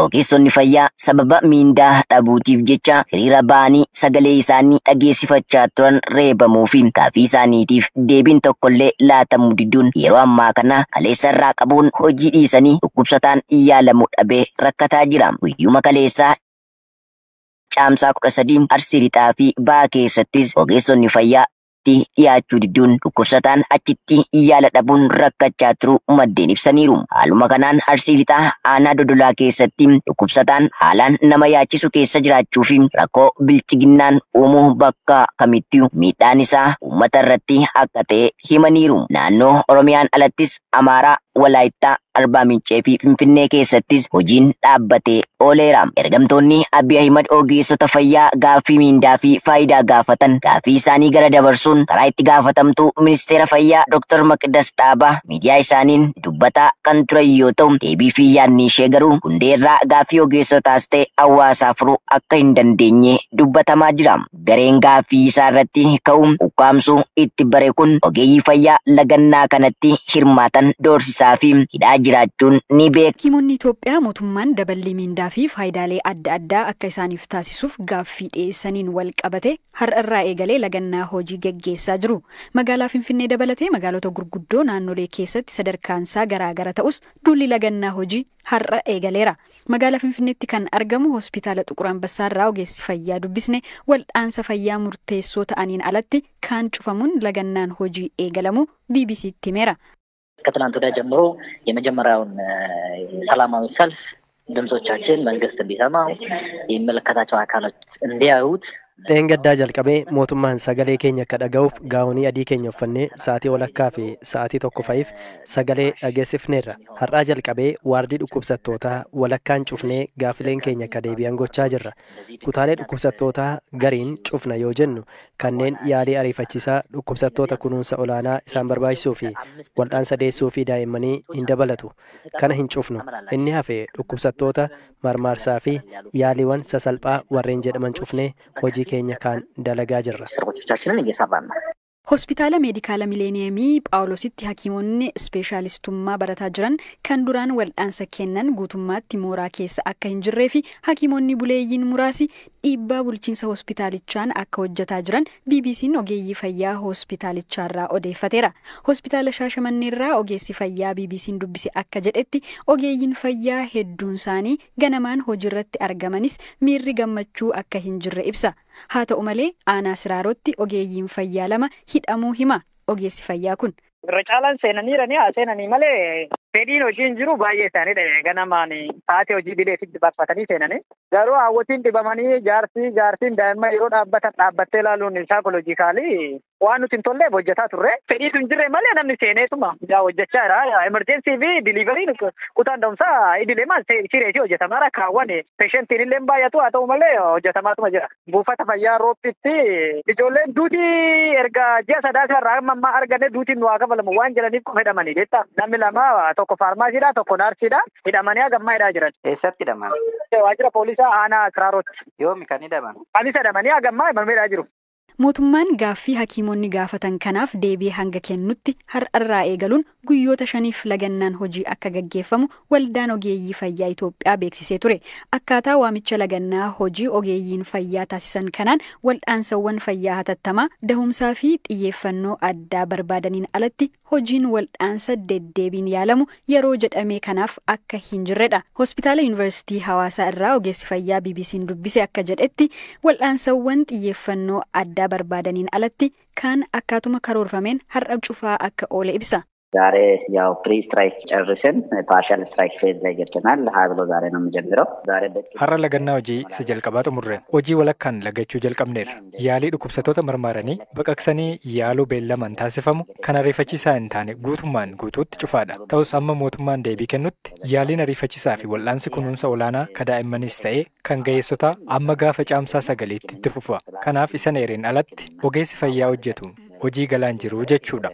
Ogeessonni fayyaa sababa miindaa dhabuutiif jecha hiriira ba'anii sagalee isaanii dhageessifachaa turan reebamuu fi gaaffii isaaniitiif deebiin tokkollee laatamuu diduun yeroo ammaa kana kaleessa irraa qabuun hojii dhiisanii dhukkubsataan yaalamuu dhabee rakkataa jira. Guyyuma kaleessaa caamsaa 13 Arsii Lixaa fi Bahaa keessattis ogeessonni fayyaa dhiyaachuu diduun dhukkubsataan achitti yaala dhabuun rakkachaa turuu maddeen ibsaniiru. Haaluma kanaan Arsii Lixaa aanaa Dodolaa keessatti dhukkubsataan haalaan nama yaachisu keessa jiraachuu fi rakkoo bilchiginnaan uumuu bakka kamittuu miidhaan isaa uummata irratti akka ta'e himaniiru. Naannoo Oromiyaan alattis Amaaraa, Walaayittaa, Arbaa Mincee fi Finfinnee keessattis hojiin dhaabbatee ooleera. Ergamtoonni Abiy Ahimad ogeessota fayyaa gaaffii miindaa fi faayidaa gaafatan gaaffii isaanii gara dabarsuun karaa itti gaafatamtuu ministeera fayyaa Dr. Maqdas Dhaabaa miidiyaa isaaniin dubbataa kan turan yoo ta'u, deebii fi yaadni ishee garuu hundeerraa gaaffii ogeessotaas ta'e hawaasaa furuu akka hin dandeenye dubbatamaa jira. Gareen gaaffii isaa irratti ka'uun ukkaamsuu itti bare kun ogeeyyii fayyaa lagannaa kanatti hirmaatan doorsisaa fi hidhaa jiraachuun ni beekama. Hakiimonni Itoophiyaa mootummaan daballii miindaa fi faayidaalee adda addaa akka isaaniif taasisuuf gaaffii dhiyeessaniin wal qabate har'a irraa eegalee lagannaa hojii gaggeessaa jiru. Magaalaa Finfinnee dabalatee magaalota gurguddoo naannolee keessatti sadarkaansaa garaagara ta'us duulli lagannaa hojii har'a eegaleera. Magaalaa Finfinneetti kan argamu hospitaala Xuqur Ambassaarraa ogeessi fayyaa dubbisne wal'aansa fayyaa murteessoo ta'aniin alatti kan cufamuun lagannaan hojii eegalamu BBC'tti himeera. ከትናንት ወዲያ ጀምሮ የመጀመሪያውን ሰላማዊ ሰልፍ ድምጾቻችን መንግስት እንዲሰማው የሚመለከታቸው አካላት እንዲያዩት Dheengaddaa jalqabee mootummaan sagalee keenya akka dhaga'uuf gaawonii adii keenya uffannee sa'aatii walakkaa fi sa'aatii tokko fa'iif sagalee dhageessifneerra. Har'aa jalqabee waardii dhukkubsattootaa walakkaan cufnee gaaffileen keenya akka deebi'an gochaa jirra. Kutaalee dhukkubsattootaa gariin cufna yoo jennu kanneen yaalii ariifachiisaa dhukkubsattoota kunuunsa olaanaa isaan barbaachisuu fi wal'aansa deessuu fi daa'immanii hin dabalatu. Kana hin cufnu. Inni hafe dhukkubsattoota marmaarsaa fi yaaliiwwan sasalphaa warreen jedhaman cufnee hojii keenya kan dalagaa jirra. Hospitaala Meedikaala Mileeniyeemii Phaawulositti hakiimonni ispeeshaalistummaa barataa jiran kan duraan wal'aansa kennan guutummaatti mooraa keessa akka hin jirree fi hakiimonni buleeyyiin muraasi dhiibbaa bulchiinsa hospitaalichaan akka hojjetaa jiran BBC'n ogeeyyii fayyaa hospitaalichaarraa odeeffateera. Hospitaala Shaashamanneerraa ogeessi fayyaa BBC'n dubbise akka jedhetti ogeeyyiin fayyaa hedduun isaanii ganamaan hojiirratti argamanis miirri gammachuu akka hin jirre ibsa. Haa ta'u malee aanaa Siraarotti ogeeyyiin fayyaa 2 hidhamuu hima ogeessi fayyaa kun. Irra caalaan seenanii malee fedhiin hojiin jiru baay'ee isaaniidha. Ganamaan sa'aatii hojii bileetitti barfatanii seenanii garuu hawwatiin dhibamanii jaartiin daa'imman yeroo dhaabbattee ilaaluun saayikolojikaalii waan nuti hin tolleef hojjetaa turre. Fedhiitu hin jirre malee namni seeneetuma hojjechaa jira. Emerjensii fi diliivariin kutaan da'umsaa idileemaan sireetii hojjetamaadha. Kaawwan peeshentiin illee baay'atu haa ta'u malee hojjetamaatuma jira. Buufata fayyaa Roobbitti ijoolleen duutii erga ji'a sadaasirraa amma arganne duutiin nu haa kafalamu waan jedhaniif qofa hidhamanii jecha namni 2 tokko faarmaasiidha tokko naarsiidha hidhamanii hagammaa hidhaa jiran. Eessatti hidhaman? Waajjira poolisaa aanaa Siraarotti. Yoomi kan hidhaman? Anis hidhamanii hagammaa hidhaa jiru. Mootummaan gaaffii hakiimonni gaafatan kanaaf deebii hanga kennutti har'arraa eegaluun guyyoota 5f lagannaan hojii akka gaggeeffamu waldaan ogeeyyii fayyaa Itoophiyaa beeksisee ture. Akkaataa waamicha lagannaa hojii ogeeyyiin fayyaa taasisan kanaan wal'aansawwan fayyaa hatattamaa dahumsaa fi xiyyeeffannoo addaa barbaadaniin alatti hojiin wal'aansa deddeebiin yaalamu yeroo jedhamee kanaaf akka hin jirredha. Hospitaala Yuunivarsiitii Hawaasaa irraa ogeessi fayyaa BBC'n dubbise akka jedhetti wal'aansawwan xiyyeeffannoo addaa barbaadaniin alatti kan akkaatuma karoorfameen har'a cufaa akka oole ibsa. ዛሬ ያው ፕሪ ስትራይክ ጨርሰን ፓርሻል ስትራይክ ፌዝ ላይ ገብተናል። ሀብሎ ዛሬ ነው የምጀምረው። ዛሬ har'a lagannaa hojii isa jalqabaa xumurreen hojii walakkaan lagachuu jalqabneerra. Yaalii dhukkubsattoota marmaaranii baqaqsanii yaaluu beellamaan taasifamu kan ariifachiisaa hin taane guutummaan guutuutti cufaadha. Ta'us amma mootummaan deebii kennutti yaaliin ariifachiisaa fi wal'aansi kunuunsa olaanaa kan daa'immaniis ta'ee kan ga'eessotaa amma gaafa caamsaa 9tti itti fufa. Kanaaf isa eereen alatti ogeessi fayyaa hojjetu hojii galaan jiru jechuudha.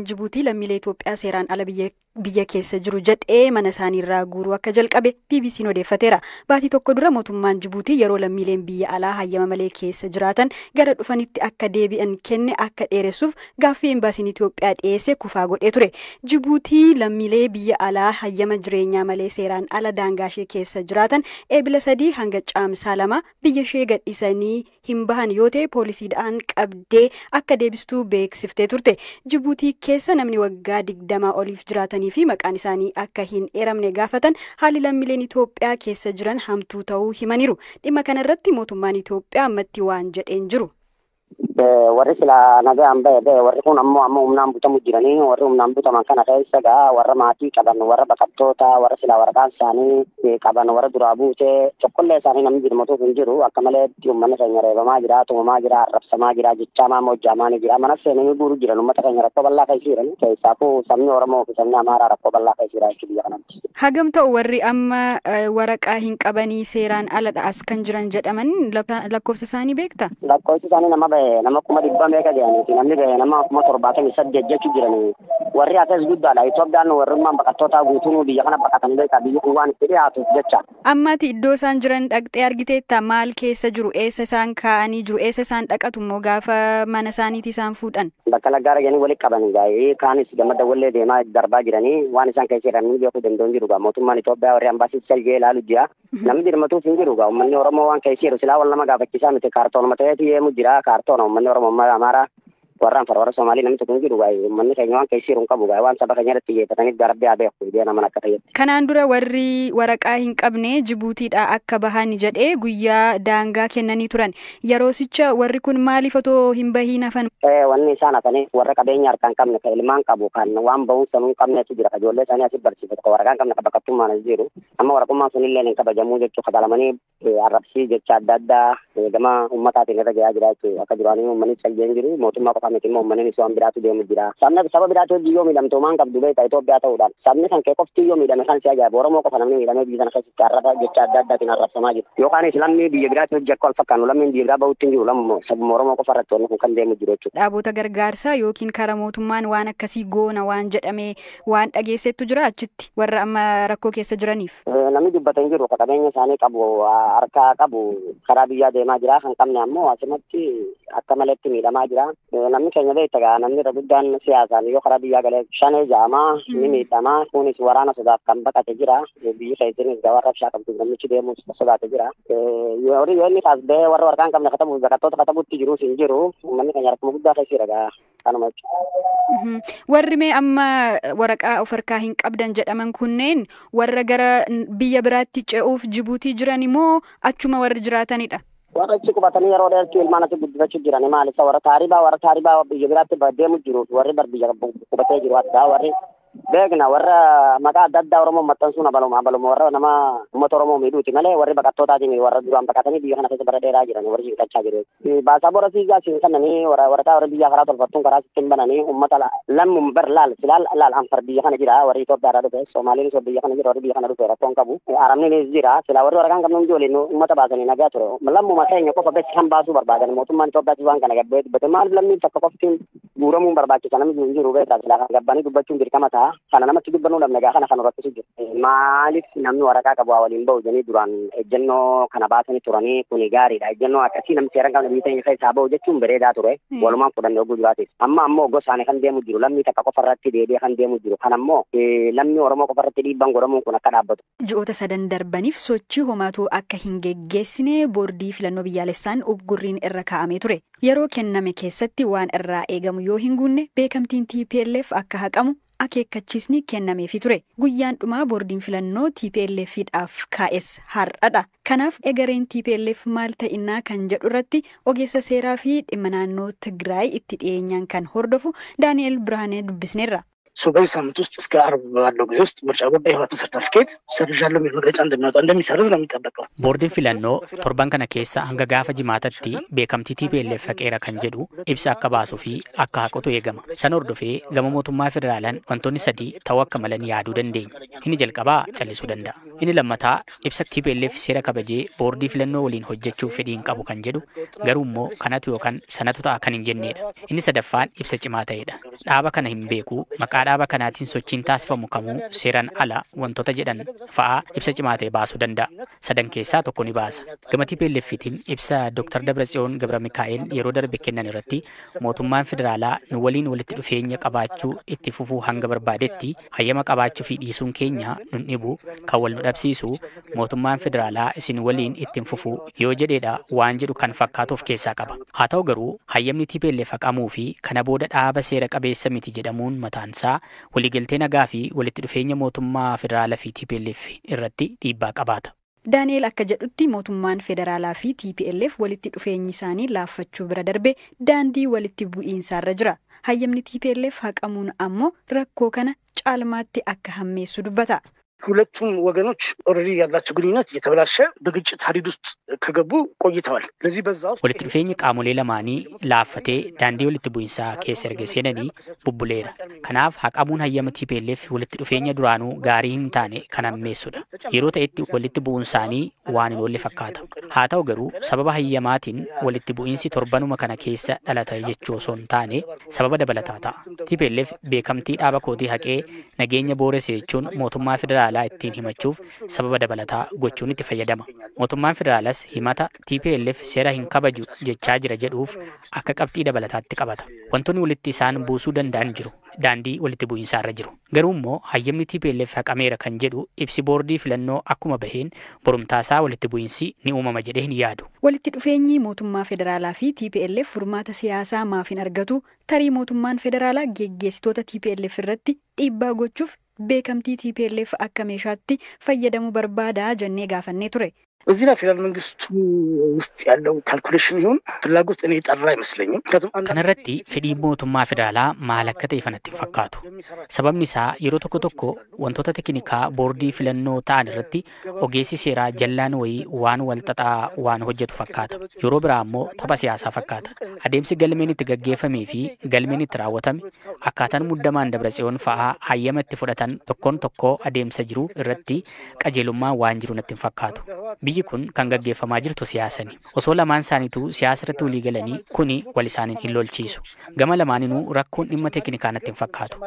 Jibuutii lammiilee Itoophiyaa seeraan ala biyya biyya keessa jiru jedhee mana isaaniirraa guuruu akka jalqabe BBC'n odeeffateera. Baatii tokko dura mootummaan Jibuutii yeroo lammiileen biyya alaa hayyama malee keessa jiraatan gara dhufanitti akka deebi'an kenne akka dheeressuuf gaaffii embaasiin Itoophiyaa dhiyeesse kufaa godhee ture. Jibuutii lammiilee biyya alaa hayyama jireenyaa malee seeraan ala daangaa ishee keessa jiraatan eebila 3 hanga caamsaa 2 biyya ishee gadhiisanii hin bahan yoo ta'e poolisiidhaan qabdee akka deebistuu beeksiftee turte. Jibuutii keessa namni waggaa 20 oliif jiraatanii fi maqaan isaanii akka hin eeramne gaafatan haalli lammiileen Itoophiyaa keessa jiran hamtuu ta'uu himaniiru. Dhimma kanarratti mootummaan Itoophiyaa ammatti waan jedheen jiru. Warri sila nagaan bahe warri kun ammoo humnaan butamu jiranii warri humnaan butaman kana keessa gaa warra maatii qaban warra baqattoota warra sila waraqaan isaanii qaban warra duraa buutee tokkollee isaanii namni jirmatuuf hin jiru akka malee uummanni keenya reebamaa jira tumamaa jira arrabsamaa jira jechaamaa hojjaamaa ni jira mana seenanii guuruu jiran uummata keenya rakkoo bal'aa keessa jiran keessaafuu sabni Oromoo fi sabni Amaaraa rakkoo bal'aa keessa jira jechuudha biyya kanatti. Hagam ta'u warri amma waraqaa hin qabanii seeraan aladha as kan jiran jedhaman lakkoofsa isaanii beekta? Lakkoofsi isaanii nama 100 meeqa jedhaniiti namni bahe nama 78 jechuu jiranii warri akkas guddaadha Itoophiyaan warrummaan baqattootaa guutuun biyya kana baqatan beekaa biyyi kun waan itti dhiyaatuuf jecha. Ammati iddoo isaan jiran dhaqxee argiteetta maal keessa jiru eessa isaan kaa'anii jiru eessa isaan dhaqatu immoo gaafa mana isaaniiti isaan fuudhan. Bakka laggaa arganii walitti qabanii gaa'ee kaanis gammada wallee deemaa darbaa jiranii waan isaan keessa jiranii beekuu danda'u jiru gaa mootummaan Itoophiyaa warri ambaasii salgee ilaalu jira namni dirmatuuf hin jiru gaa uummanni Oromoo waan keessa jiru silaa wal nama gaafachiisaa miti kaartoonuma ta'eetu yeemu jira kaartoona uummanni Oromoo Amaaraa warraan warra Somaalii namni tokko hin jiru gaa'ee uummanni keenya waan keessa jiru hin qabu gaa'ee waan saba keenya irratti xiyyeeffataniif garbee haa beeku biyya nama akka ta'etti. Kanaan dura warri waraqaa hin qabne Jibuutiidhaa akka bahan jedhee guyyaa daangaa kennanii turan yeroosicha warri kun maaliif otoo hin bahiin hafan? Wanni isaan hafaniif warra qabeenya harkaan qabne kan ilmaan qabu kan waan bahuun sanuu hin qabnetu jira ijoollee isaanii asitti barsiifatu waraqaa hin qabne baqattummaan as jiru amma waraqummaan sunillee hin kabajamuu jechuu katalamanii arrabsii jecha adda addaa gama ummataatiin irra gahaa jira jechuudha akka duraanii uummanni calleen jiru mootummaa qofa miti immoo uummanni waan biraatu deemu jira sabni saba biraatu hojii yoo miidhamtu maan qabdu beektaa Itoophiyaa ta'uudhaan sabni kan kee qofti yoo miidhame kan si ajaa'ibu Oromoo qofa namni miidhamee biyya kana keessatti arraba jecha adda addaatiin arrabsamaa jiru yookaan islamni biyya biraatti hojii akka wal fakkaannu lammiin biyya biraa bahuutti hin jiru lammoo sabuma Oromoo qofa irratti wanni kun kan deemu jiru jechuudha. Dhaabota gargaarsaa yookiin karaa mootummaan waan akkasii goona waan jedhamee waan dhageessettu jira achitti warra amma rakkoo keessa jiraniif. Namni dubbatan jiru qabeenya isaanii qabu harkaa qabu karaa biyyaa deemaa jira kan qabne ammoo asumatti akka maletti miidhamaa jira namni keenya beektaa namni irra guddaan siyaasaan yoo karaa biyyaa galee shanee jaamaa ni miidhamaa kunis waraana sodaaf kan baqate jira biyyi keessatti gawaa rabshaa qabdu namichi deemuuf sodaate jira yoo inni taas bee warra warqaan qabne katabu baqattoota katabutti jiru hin jiru uummanni keenya rakkoo guddaa keessa jira kanuma jechuudha. Warri mee amma waraqaa of harkaa hin qabdan jedhaman kunneen warra gara biyya biraatti ce'uuf Jibuutii jiran immoo achuma warra jiraatanidha. Warra achi qubatanii yeroo dheertuu ilmaan ati guddifachuu jiran maal isa warra taaribaa biyya biraatti deemu jiru warri bar biyya qubatee jiru addaa warri beekna warra maqaa adda addaa Oromoo maxxansuun abaluma warra nama uummata Oromoo miidhuuti malee warri baqattootaatiin warra duraan baqatanii biyya kana keessa bara dheeraa jiran warri shinkachaa jiru. Baasaabora siigaa siin kannanii warra biyya karaa tolfattuun karaa sittiin bananii uummata lammuun bar laal anfar biyya kana jira warri Itoophiyaa irraa dhufe Somaaliinis biyya kana jira warri biyya kana dhufe rakkoon qabu Arabniinis jira sila warri waraqaan qabnuun ijoolleen uummata baasanii nagaa ture lammuma keenya qofa beeksi kan baasuu barbaadan mootummaan Itoophiyaatti waan kana gabbee dubbate maaliif lammiin takka qoftiin guuramuun barbaachisa namni hin jiru beektaa sila kan gabbanii dubbachuun dirqama ta'a kana namatti dubbannuu dhabne gaa kana kan rakkisu jiru maaliif namni waraqaa qabu waliin bahu jedhanii duraan ejjennoo kana baasanii turanii kuni gaariidha ejjennoo akkasii namni seera qabne biyya keenya keessaa bahu jechuun bareedaa ture walumaan fudhannee oguu jiraatis amma ammoo gosaanii kan deemu jiru lammii takka qofa irratti deebi'ee kan deemu jiru kan ammoo lammii Oromoo qofa irratti dhiibbaan godhamuun kun akka dhaabbatu. Ji'oota 7 darbaniif sochii homaatuu akka hin geggeessine boordii filannoo biyyaalessaan uggurriin irra kaa'amee ture. Yeroo kenname keessatti waan irraa eegamu yoo hin guunne beekamtiin TPLF akka haqamu akeekkachiisni kennameefii ture. Guyyaan dhumaa boordiin filannoo TPLFidhaaf kaa'es har'adha. Kanaaf egereen TPLF maal ta'innaa kan jedhu irratti ogeessa seeraa fi dhimma naannoo Tigraay itti dhiyeenyaan kan hordofu Daani'el Birhaanee dubbisneerra. በዚህ ሳምንት ውስጥ እስከ ዓርብ ባለው ጊዜ ውስጥ ምርጫ ቦርድ የህወሓትን ሰርተፍኬት ሰርዣለሁ የሚል መግለጫ እንደሚያወጣ እንደሚሰርዝ ነው የሚጠበቀው። ቦርዲን filannoo torban kana keessa hanga gaafa jimaatatti beekamtii TPLF haqeera kan jedhu ibsa akka baasuu fi akka haqatu eegama. San hordofee gama mootummaa federaalaan wantoonni sadii ta'uu akka malan yaaduu dandeenya. Inni jalqabaa callisuu danda'a. Inni lammataa ibsa TPLF seera kabajee boordii filannoo waliin hojjechuuf fedhii hin qabu kan jedhu garuu immoo kanatu yookaan sanatu ta'a kan hin jennedha. Inni sadaffaan ibsa cimaa ta'edha. Dhaaba kana hin beeku maqaa maqaa dhaaba kanaatiin sochiin taasifamu kamuu seeraan ala wantoota jedhan fa'aa ibsa cimaa ta'e baasuu danda'a. Sadan keessaa tokko ni baasa. Gama TPLFitiin ibsa Dr. Dabratsiyoon Gabra Mikaa'el yeroo darbe kennan irratti mootummaan federaalaa nu waliin walitti dhufeenya qabaachuu itti fufuu hanga barbaadetti hayyama qabaachuu fi dhiisuun keenya nun dhibu kan wal nu dhabsiisu mootummaan federaalaa isin waliin ittiin fufuu yoo jedheedha waan jedhu kan fakkaatu of keessaa qaba. Haa ta'u garuu hayyamni TPLF haqamuu fi kana booda dhaaba seera qabeessa miti jedhamuun mataansaa waliigaltee nagaa fi walitti dhufeenya mootummaa federaalaa fi TPLF irratti dhiibbaa qabaata. Daani'eel akka jedhutti mootummaan federaalaa fi TPLF walitti dhufeenyi isaanii laaffachuu bira darbe daandii walitti bu'iinsaarra jira. Hayyamni TPLF haqamuun ammoo rakkoo kana caalmaatti akka hammeessu dubbata. ሁለቱም ወገኖች ኦልሬዲ ያላቸው ግንኙነት የተበላሸ በግጭት ሀዲድ ውስጥ ከገቡ ቆይተዋል። ለዚህ በዛ ውስጥ walitti dhufeenyi qaamolee lamaanii laaffatee daandii walitti bu'iinsaa keessa erga seenanii bubbuleera. Kanaaf haqamuun hayyama TPLF walitti dhufeenya duraanuu gaarii hin taane kan hammeessudha. Yeroo ta'etti walitti bu'uun isaanii waan hin oolle fakkaata. Haa ta'u garuu sababa hayyamaatiin walitti bu'iinsi torbanuma kana keessa dhalata jechuu osoo hin taane sababa dabalataa ta'a. TPLF beekamtii dhaaba kootii haqee nageenya booresse jechuun mootummaa federaalaa ittiin himachuuf sababa dabalataa gochuun itti fayyadama. Mootummaan federaalaas himata TPLF seera hin kabaju jechaa jira jedhuuf akka qabxii dabalataatti qabata. Wantoonni walitti isaan buusuu danda'an jiru. Daandii walitti bu'iinsaarra jiru. Garuu immoo hayyamni TPLF haqameera kan jedhu ibsi boordii filannoo akkuma baheen borumtaasaa walitti bu'iinsi ni uumama jedhee hin yaadu. Walitti dhufeenyi mootummaa federaalaa fi TPLF furmaata siyaasaa maaf hin argatu tarii mootummaan federaalaa geggeessitoota TPLF irratti dhiibbaa gochuuf beekamtii TPLF akka meeshaatti fayyadamuu barbaada jennee gaafannee ture. እዚህ ላይ ፌደራል መንግስቱ ውስጥ ያለው ካልኩሌሽን ይሁን ፍላጎት እኔ ጠራ አይመስለኝም። kanarratti fedhii mootummaa federaalaa maal akka ta'e fanatti fakkaatu. Sababni isaa yeroo tokko tokko wantoota teknikaa boordii filannoo ta'an irratti ogeessi seeraa jallaan wayii waan wal xaxaa waan hojjetu fakkaata. Yeroo biraa immoo tapha siyaasaa fakkaata. Adeemsi galmeen itti gaggeeffamee fi galmeen itti raawwatame akkaataan muddamaan Dabratsiyoon fa'aa hayyama itti fudhatan tokkoon tokkoo adeemsa jiru irratti qajeelummaa waan jiru natti hin fakkaatu. Biyyi kun kan gaggeeffamaa jirtu siyaasani. Osoo lamaan isaaniituu siyaasa irratti walii galanii kuni wal isaaniin hin lolchiisu. Gama lamaaninuu rakkoon dhimma teeknikaa natti hin fakkaatu.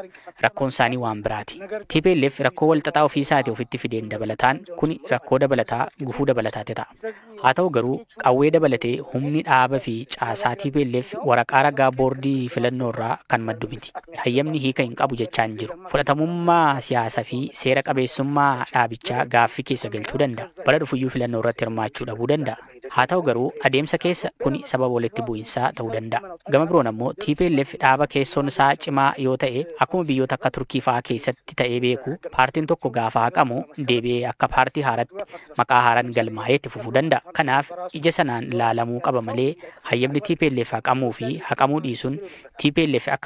Rakkoon isaanii waan biraati. TPLF rakkoo wal xaxaa ofii isaatii ofitti fideen dabalataan kuni rakkoo dabalataa gufuu dabalataati ta'a. Haa ta'u garuu qawwee dabalatee humni dhaaba fi caasaa TPLF waraqaa ragaa boordii filannoo irraa kan maddu miti. Hayyamni hiika hin qabu jechaa hin jiru. Fudhatamummaa siyaasaa fi seera qabeessummaa dhaabichaa gaaffii keessa galchuu danda'a. Bara dhufuyyuu filannoo irratti hirmaachuu dhabuu danda'a. Haa ta'u garuu adeemsa keessa kuni sababa walitti bu'iinsaa ta'uu danda'a. Gama biroon ammoo TPLF dhaaba keessoon isaa cimaa yoo ta'e akkuma biyyoota akka Turkii fa'aa keessatti ta'ee beeku paartiin tokko gaafa haqamu deebi'ee akka paartii haaraatti maqaa haaraan galmaa'ee itti fufuu danda'a. Kanaaf ija sanaan ilaalamuu qaba malee hayyamni TPLF haqamuu fi haqamuu dhiisuun TPLF akka